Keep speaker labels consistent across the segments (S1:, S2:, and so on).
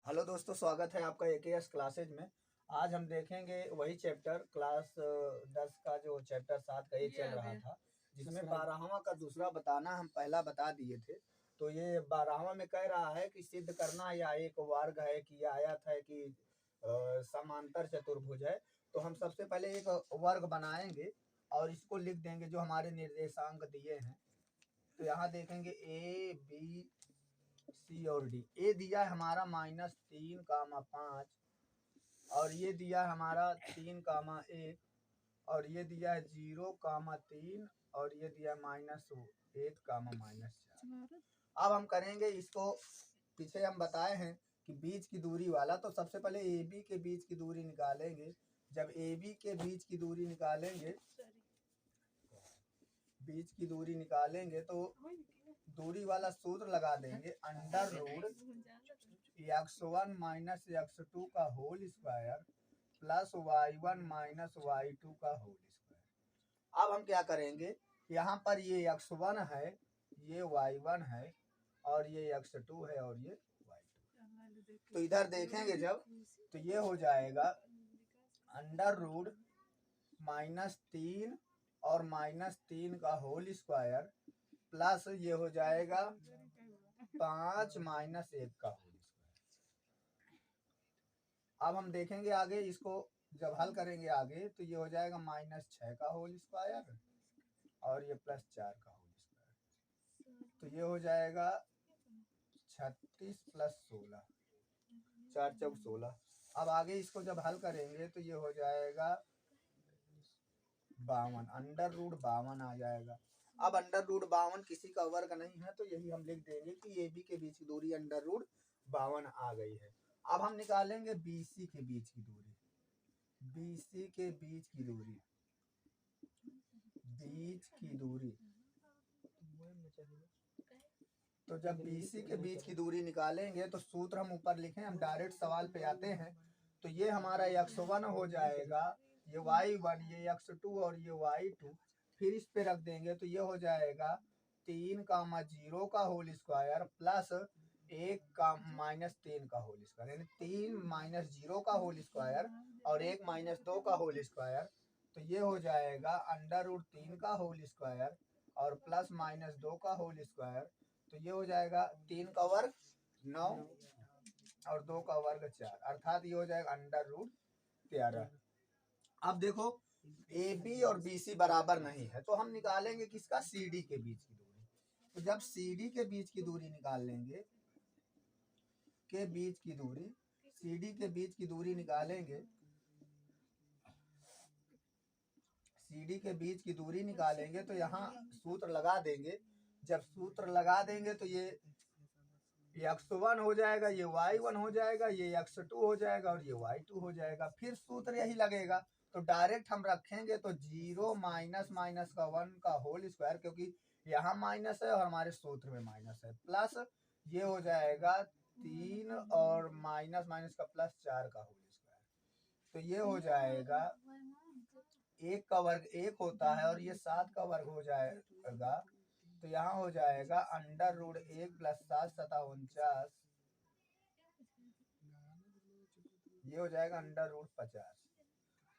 S1: Hello दोस्तों, स्वागत है आपका एकेएस क्लासेज में। आज हम देखेंगे वही चैप्टर क्लास 10 का जो चैप्टर 7 का ये चल रहा था, जिसमें 12वां का दूसरा बताना हम पहला बता दिए थे। तो ये 12वां में कह रहा है कि सिद्ध करना या एक वर्ग है कि या आयत है कि समांतर चतुर्भुज है। तो हम सबसे पहले एक वर्ग बनाएंगे और इसको लिख देंगे जो हमारे निर्देशांक दिए हैं। तो यहाँ देखेंगे ए बी सी और डी। ए दिया है हमारा -3, 5 और ये दिया है हमारा 3, 1 और ये दिया है 0, 3 और ये दिया है -1, -4। अब हम करेंगे इसको, पीछे हम बताए हैं कि बीच की दूरी वाला। तो सबसे पहले ए बी के बीच की दूरी निकालेंगे। जब ए बी के बीच की दूरी निकालेंगे तो दूरी वाला सूत्र लगा देंगे, under root x1 minus x2 का whole square plus y1 minus y2 का होल स्क्वायर। अब हम क्या करेंगे, यहाँ पर ये x1 है, ये y1 है और ये x2 है और ये y2। तो इधर देखेंगे जब, तो ये हो जाएगा अंडर रूट -3 और -3 का होल स्क्वायर प्लस ये हो जाएगा 5 -1 का होल स्क्वायर। अब हम देखेंगे आगे इसको, जब हल करेंगे आगे तो ये हो जाएगा -6 का होल स्क्वायर और ये +4 का होल स्क्वायर। तो ये हो जाएगा 36 + 16, 4 × 16। अब आगे इसको जब हल करेंगे तो ये हो जाएगा 52, अंडर रूट 52 आ जाएगा। अब अंडर रूट 52 किसी का वर्ग नहीं है, तो यही हम लिख देंगे कि ए बी के बीच की दूरी अंडर रूट 52 आ गई है। अब हम निकालेंगे बीसी के बीच की दूरी। बीसी के बीच की दूरी, तो जब बीसी के बीच की दूरी निकालेंगे तो सूत्र हम ऊपर लिखें, हम डायरेक्ट सवाल पे आते हैं। तो ये हमारा x1 हो जाएगा, ये y1, ये x2 और ये y2। फिर इस पे रख देंगे तो ये हो जाएगा 3, 0 का होल स्क्वायर प्लस 1 -3 का होल स्क्वायर, यानी 3 -0 का होल स्क्वायर और 1 -2 का होल स्क्वायर। तो ये हो जाएगा अंडर रूट 3 का होल स्क्वायर और प्लस -2 का होल स्क्वायर। तो ये हो जाएगा 3 का वर्ग 9 और 2 का वर्ग 4, अर्थात ये हो जाएगा अंडर रूट 13। अब देखो ए बी और बी सी बराबर नहीं है, तो हम निकालेंगे किसका, सी डी के बीच की दूरी। तो जब सी डी के बीच की दूरी निकाल लेंगे, के बीच की दूरी, सी डी के बीच की दूरी निकालेंगे, सी डी के बीच की दूरी निकालेंगे तो यहाँ सूत्र लगा देंगे। जब सूत्र लगा देंगे तो ये x1 हो जाएगा, ये y1 हो जाएगा, ये x2 हो जाएगा और ये y2 हो जाएगा। फिर सूत्र यही लगेगा, तो डायरेक्ट हम रखेंगे तो 0 माइनस का 1 का होल स्क्वायर, क्योंकि यहाँ माइनस है और हमारे सूत्र में माइनस है, प्लस ये हो जाएगा 3 और माइनस का +4 का होल स्क्वायर। तो ये हो जाएगा 1 का वर्ग 1 होता है और ये 7 का वर्ग हो जाएगा। तो यहाँ हो जाएगा अंडर रूट 1 + 7 × 49, ये हो जाएगा अंडर रूट 50।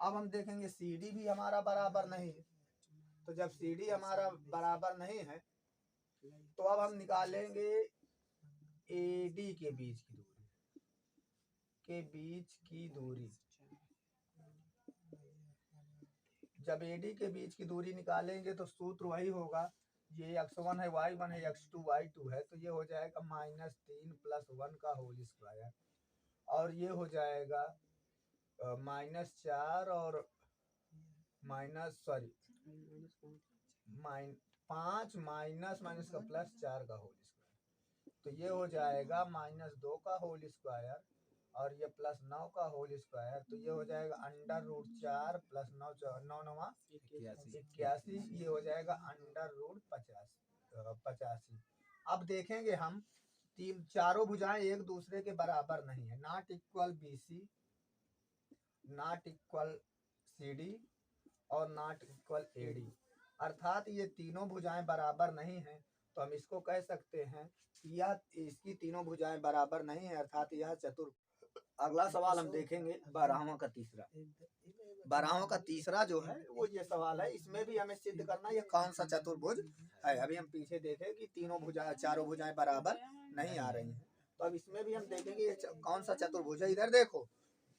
S1: अब हम देखेंगे सी डी भी हमारा बराबर नहीं है। तो जब सी डी हमारा बराबर नहीं है तो अब हम निकालेंगे ए डी के बीच की दूरी, जब ए डी के बीच की दूरी निकालेंगे तो सूत्र वही होगा, ये x1 है, y1 है, x2 y2 है। तो ये हो जाएगा -3 + 1 का होल स्क्वायर और ये हो जाएगा -4 और 5 माइनस का +4 का होल स्क्वायर। तो ये हो जाएगा -2 का होल स्क्वायर और ये +9 का होल स्क्वायर। तो ये हो जाएगा अंडर रूट 4 + 9, 9 81, ये हो जाएगा अंडर रूट 85। अब देखेंगे हम, चारों भुजाएं एक दूसरे के बराबर नहीं है, not equal BC, not equal CD और नॉट इक्वल AD, अर्थात ये तीनों भुजाएं बराबर नहीं हैं। तो हम इसको कह सकते हैं कि यह इसकी तीनों भुजाएं बराबर नहीं है, अर्थात यह चतुर्भुज। अगला सवाल हम देखेंगे 12वां का तीसरा। 12वां का तीसरा जो है वो ये सवाल है, इसमें भी हमें सिद्ध करना है ये कौन सा चतुर्भुज है। अभी हम पीछे देखें कि चारों भुजाएं बराबर नहीं आ रही हैं, तो अब इसमें भी हम देखेंगे ये कौन सा चतुर्भुज है। इधर देखो,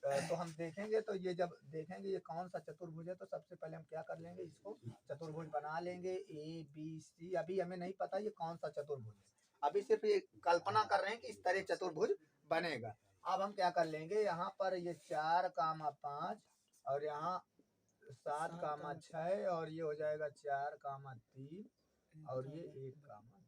S1: तो हम देखेंगे, तो ये जब देखेंगे ये कौन सा चतुर्भुज है, तो सबसे पहले हम क्या कर लेंगे, इसको चतुर्भुज बना लेंगे ए बी सी। अभी हमें नहीं पता ये कौन सा चतुर्भुज है, अभी सिर्फ ये कल्पना कर रहे हैं कि इस तरह चतुर्भुज बनेगा। अब हम क्या कर लेंगे, यहाँ पर ये 4,5 और यहाँ 7,6 और ये हो जाएगा 4,3 और ये 1,2।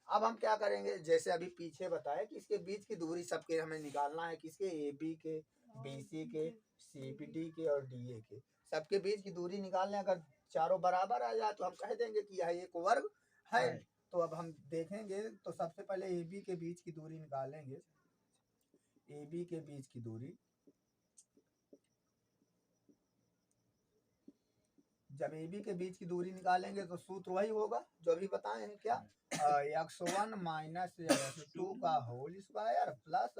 S1: अब हम क्या करेंगे, जैसे अभी पीछे बताए कि इसके बीच की दूरी सबके हमें निकालना है, किसके, ए बी के, बी सी के, सी बी डी के और डी ए के, सबके बीच की दूरी निकालने। अगर चारों बराबर आ जाए तो हम कह देंगे कि यह एक वर्ग है। तो अब हम देखेंगे, तो सबसे पहले ए बी के बीच की दूरी निकालेंगे। ए बी के बीच की दूरी, जब ए बी के बीच की दूरी निकालेंगे तो सूत्र वही होगा जो अभी बताए हैं, क्या, x1 माइनस x2 का whole square plus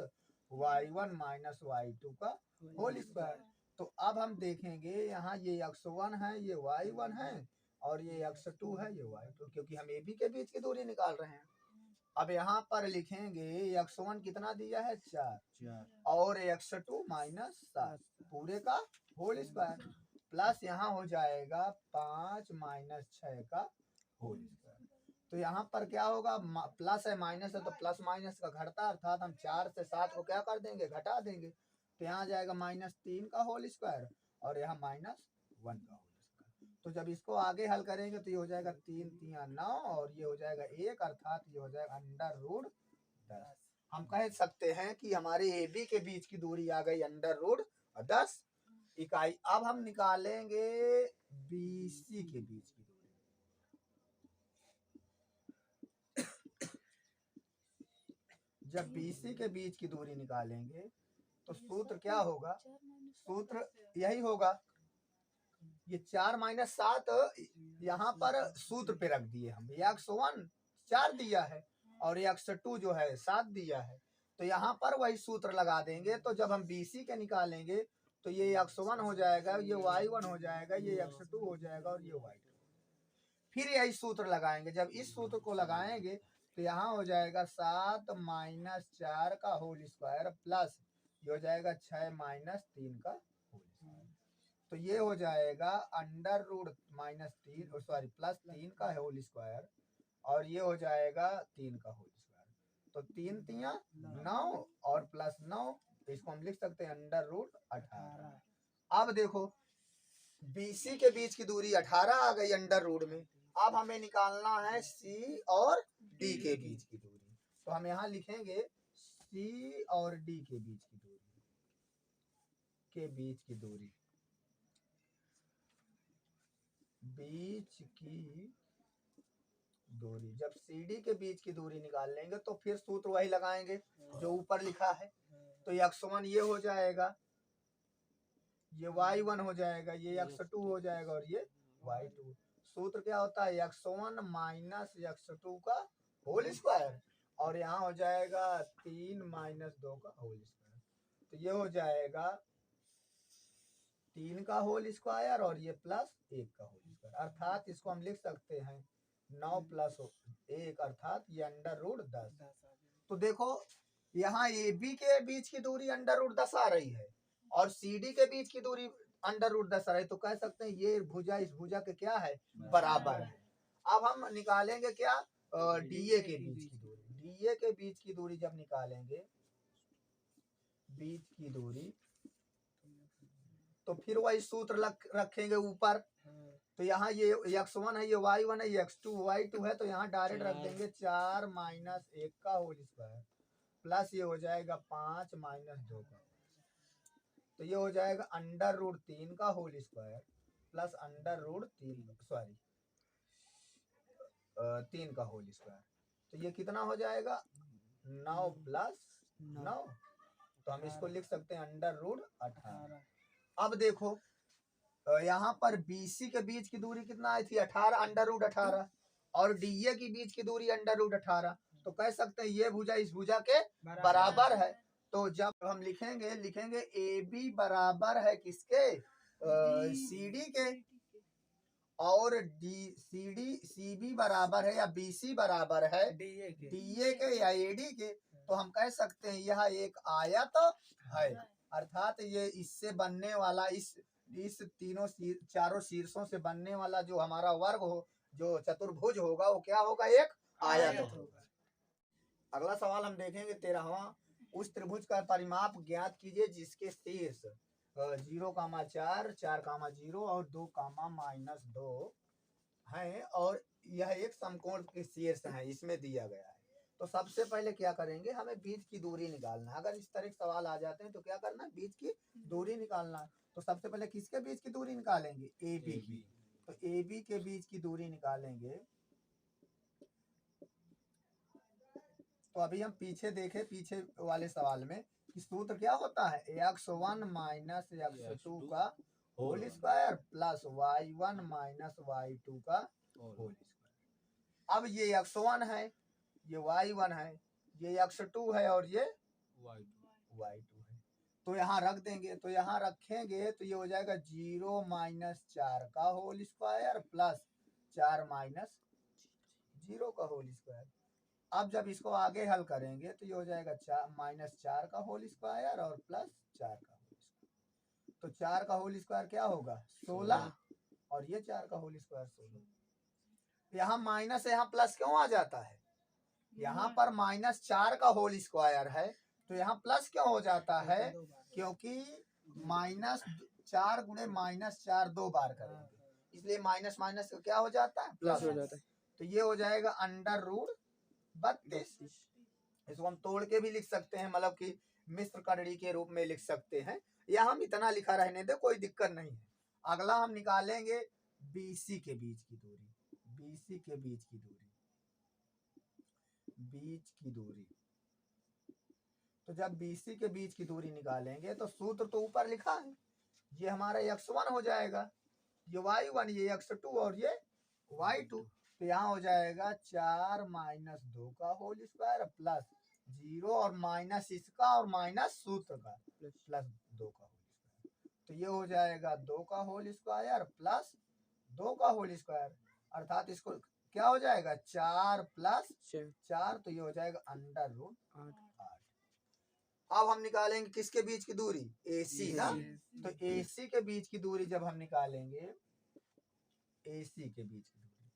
S1: y1 minus y2 का होल स्क्वायर। तो अब हम देखेंगे यहाँ ये x1 है, ये y1 है और ये x2 है, ये y2, क्योंकि हम ए बी के बीच की दूरी निकाल रहे हैं। अब यहाँ पर लिखेंगे x1 कितना दिया है, 4 और x2 माइनस 7 पूरे का होल स्क्वायर प्लस यहाँ हो जाएगा 5 माइनस 6 का होल स्क्वायर। तो यहाँ पर क्या होगा, प्लस है माइनस है तो प्लस माइनस का घटता, अर्थात हम 4 से 7 को क्या कर देंगे, घटा देंगे। तो यहाँ जाएगा -3 का होल स्क्वायर और यहाँ -1 का होल स्क्वायर। तो जब इसको आगे हल करेंगे तो ये हो जाएगा 3 3 9 और ये हो जाएगा 1, अर्थात ये हो जाएगा √10। हम कह सकते हैं कि हमारे ए बी के बीच की दूरी आ गई √10 इकाई। अब हम निकालेंगे बी सी के बीच की दूरी। जब बी सी के बीच की दूरी निकालेंगे तो सूत्र क्या होगा, सूत्र यही होगा, ये 4 माइनस 7 यहाँ पर सूत्र पे रख दिए हम, x1 4 दिया है और x2 जो है 7 दिया है, तो यहाँ पर वही सूत्र लगा देंगे। तो जब हम BC के निकालेंगे तो ये x1 हो जाएगा, ये y1 हो जाएगा, ये x2 हो जाएगा और ये y2। फिर यही सूत्र लगाएंगे, जब इस सूत्र को लगाएंगे तो यहाँ हो जाएगा 7 माइनस 4 का होल स्क्वायर प्लस ये हो जाएगा 6 माइनस 3 का होल स्क्वायर। तो ये हो जाएगा √-3 प्लस 3 का होल स्क्वायर और ये हो जाएगा 3 का होल स्क्वायर। तो 3 3 9 और प्लस 9, इसको हम लिख सकते हैं √18। अब देखो BC के बीच की दूरी 18 आ गई √ में। अब हमें निकालना है C और D के बीच की दूरी। तो हम यहाँ लिखेंगे C और D के बीच की दूरी, बीच की दूरी जब CD के बीच की दूरी निकाल लेंगे तो फिर सूत्र वही लगाएंगे जो ऊपर लिखा है। तो x1 ये हो जाएगा, ये y1 हो जाएगा, ये x2 हो जाएगा और ये y2। सूत्र क्या होता है, x1 माइनस x2 का होल स्क्वायर और यहाँ हो जाएगा 3 माइनस 2 का होल स्क्वायर। तो ये हो जाएगा 3 का होल स्क्वायर और ये प्लस 1 का होल स्क्वायर, अर्थात इसको हम लिख सकते हैं 9 प्लस 1 अर्थात ये √10। तो देखो यहाँ ए बी के बीच की दूरी √10 आ रही है और सी डी के बीच की दूरी √10 आ रही है, तो कह सकते हैं ये भुजा इस भुजा के क्या है, बराबर है। अब हम निकालेंगे क्या, डीए के बीच की दूरी। डीए के बीच की दूरी जब निकालेंगे, बीच की दूरी, तो फिर वही सूत्र रखेंगे ऊपर। तो यहाँ ये x1 है, ये y1 है, ये x2 y2 है, तो यहाँ डायरेक्ट रख देंगे 4 माइनस 1 का होल स्क्वायर प्लस ये हो जाएगा 5 माइनस 2 का, तो ये हो जाएगा √3 का होल स्क्वायर प्लस √3 का होल स्क्वायर। तो ये कितना हो जाएगा, 9 प्लस 9, तो हम इसको लिख सकते हैं √18। अब देखो यहाँ पर BC के बीच की दूरी कितना आई थी, 18 √18, और डीए की बीच की दूरी अंडर रूट 18, तो कह सकते हैं ये भुजा इस भुजा के बराबर है। तो जब हम लिखेंगे ए बी बराबर है किसके, सी डी के, और D C D C B बराबर है या बी सी बराबर है डी ए के या ए डी के, तो हम कह सकते हैं यह एक आयत है। अर्थात ये इससे बनने वाला इस तीनों चारों शीर्षों से बनने वाला जो हमारा वर्ग हो, जो चतुर्भुज होगा, वो क्या होगा, एक आयत होगा। अगला सवाल हम देखेंगे 13वां। उस त्रिभुज का परिमाप ज्ञात कीजिए जिसके शीर्ष 0,4, 4,0 और 2,-2 है, और यह एक समकोण के शीर्ष है, इसमें दिया गया है। तो सबसे पहले क्या करेंगे, हमें बीच की दूरी निकालना है। अगर इस तरह के सवाल आ जाते हैं तो क्या करना है, बीच की दूरी निकालना है। तो सबसे पहले किसके बीच की दूरी निकालेंगे, ए बी की। तो ए बी के बीच की दूरी निकालेंगे। तो अभी हम पीछे देखें, पीछे वाले सवाल में कि सूत्र क्या होता है, x1 माइनस x2 का whole square plus y1 minus y2 का होल स्क्वायर। अब ये x1 है, ये y1 है, ये x2 है और ये y2 है। तो यहाँ रख देंगे, तो यहाँ रखेंगे तो ये हो जाएगा 0 माइनस 4 का होल स्क्वायर प्लस 4 माइनस 0 का होल स्क्वायर। अब जब इसको आगे हल करेंगे तो ये हो जाएगा -4 का होल स्क्वायर और प्लस 4 का होल स्क्वायर। तो 4 का होल स्क्वायर क्या होगा, 16, और ये 4 का होल स्क्वायर 16। यहाँ माइनस, यहाँ प्लस क्यों आ जाता है, यहाँ पर -4 का होल स्क्वायर है तो यहाँ प्लस क्यों हो जाता है, क्योंकि -4 गुणे -4 दो बार करेंगे, इसलिए माइनस माइनस क्या हो जाता है, प्लस हो जाता है। तो ये हो जाएगा अंडर रूट 32। इसको हम तोड़ के भी लिख सकते हैं, मतलब कि मिश्र कड़ी के रूप में लिख सकते हैं, या हम इतना लिखा रहने दे, कोई दिक्कत नहीं है। अगला हम निकालेंगे बीसी के बीच की दूरी, बीसी के बीच की दूरी, बीच की दूरी। तो जब बीसी के बीच की दूरी निकालेंगे तो सूत्र तो ऊपर लिखा है, ये हमारा x1 हो जाएगा, ये y1, ये x2 और ये y2। तो यहाँ हो जाएगा 4 माइनस 2 का होल स्क्वायर प्लस 0 और माइनस इसका और माइनस सूत्र का प्लस 2 का होल स्क्वायर। तो ये हो जाएगा 2 का होल स्क्वायर प्लस 2 का होल स्क्वायर, अर्थात इसको क्या हो जाएगा 4 प्लस 4, तो ये हो जाएगा अंडर रूट 8। अब हम निकालेंगे किसके बीच की दूरी, AC ना। तो AC के बीच की दूरी जब हम निकालेंगे, AC के बीच की दूरी,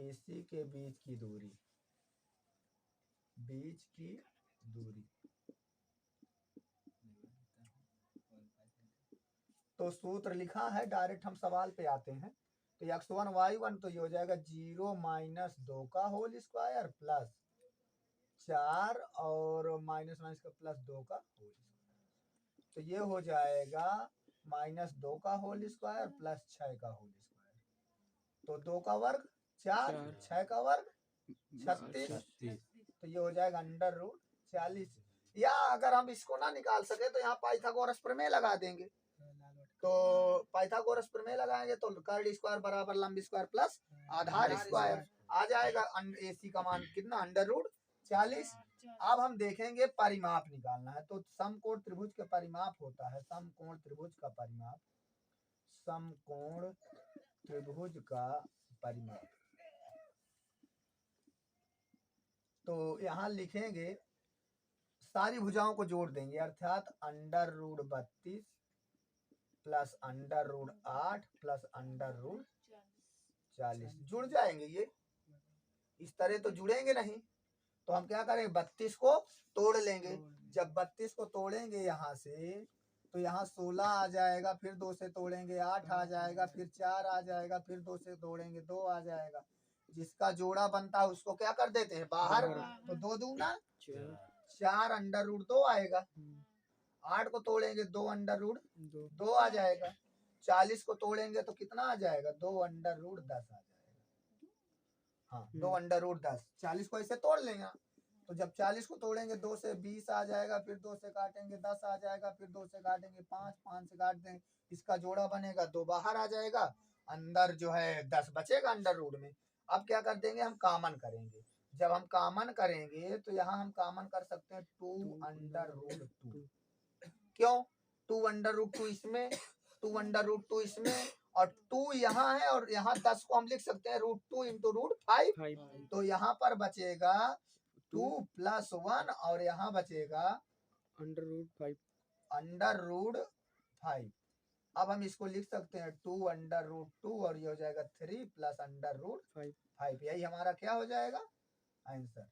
S1: AC के बीच की दूरी, बीच की दूरी, तो सूत्र लिखा है, डायरेक्ट हम सवाल पे आते हैं। तो x1 y1, तो ये हो जाएगा 0 माइनस 2 का होल स्क्वायर प्लस 4 और माइनस माइनस का प्लस 2 का होल स्क्वायर। तो ये हो जाएगा -2 का होल स्क्वायर प्लस 6 का होल स्क्वायर। तो 2 का वर्ग 4, 6 का वर्ग 36, तो ये हो जाएगा अंडर रूट 40। या अगर हम इसको ना निकाल सके तो यहाँ पाइथागोरस प्रमेय लगा देंगे। तो पाइथागोरस प्रमेय लगाएंगे तो कर्ड स्क्वायर बराबर लंब स्क्वायर प्लस आधार स्क्वायर आ जाएगा। AC का मान कितना, अंडर रूट 40। अब हम देखेंगे परिमाप निकालना है। तो समकोण त्रिभुज का परिमाप होता है, समकोण त्रिभुज का परिमाप, समकोण त्रिभुज का परिमाप। तो यहाँ लिखेंगे, सारी भुजाओं को जोड़ देंगे, अर्थात under root 32 plus under root 8 plus under root 40 जुड़ जाएंगे। ये इस तरह तो जुड़ेंगे नहीं, तो हम क्या करेंगे, 32 को तोड़ लेंगे। जब 32 को तोड़ेंगे यहाँ से, तो यहाँ 16 आ जाएगा, फिर 2 से तोड़ेंगे 8 आ जाएगा, फिर 4 आ जाएगा, फिर 2 से तोड़ेंगे 2 आ जाएगा। जिसका जोड़ा बनता है उसको क्या कर देते हैं, बाहर। तो 2 दूना 4 अंडर रूट 2 आएगा। 8 को तोड़ेंगे 2 अंडर रूट 2 आ जाएगा। 40 को तोड़ेंगे तो कितना आ जाएगा, 2 अंडर रूट 10 आ जाएगा। हाँ, 2 अंडर रूट 10। 40 को ऐसे तोड़ लेंगे, तो जब 40 को तोड़ेंगे 2 से 20 आ जाएगा, फिर 2 से काटेंगे 10 आ जाएगा, फिर 2 से काटेंगे 5, 5 से काट देंगे, इसका जोड़ा बनेगा 2 बाहर आ जाएगा, अंदर जो है 10 बचेगा अंडर रूट में। अब क्या कर देंगे, हम कॉमन करेंगे। जब हम कॉमन करेंगे तो यहाँ हम कॉमन कर सकते हैं 2√2। क्यों 2√2 इसमें, 2√2 इसमें, और 2 यहाँ है, और यहाँ 10 को हम लिख सकते हैं √2 इंटू √5। तो यहाँ पर बचेगा 2 + 1, और यहाँ बचेगा √5। अब हम इसको लिख सकते हैं 2√2, और ये हो जाएगा 3 + √5। यही हमारा क्या हो जाएगा आंसर।